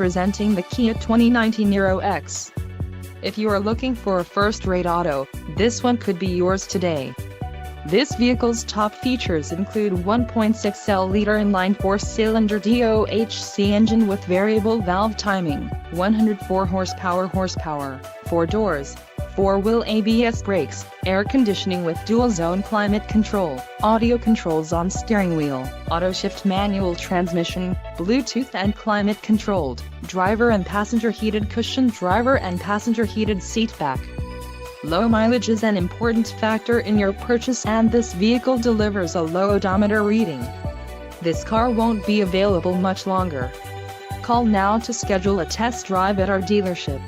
Presenting the Kia 2019 Niro EX. If you are looking for a first-rate auto, this one could be yours today. This vehicle's top features include 1.6L-liter inline four-cylinder DOHC engine with variable valve timing, 104 horsepower, 4 doors, 4-wheel ABS brakes, air conditioning with dual-zone climate control, audio controls on steering wheel, auto-shift manual transmission, Bluetooth and climate-controlled, driver and passenger heated cushion, driver and passenger heated seat back. Low mileage is an important factor in your purchase, and this vehicle delivers a low odometer reading. This car won't be available much longer. Call now to schedule a test drive at our dealership.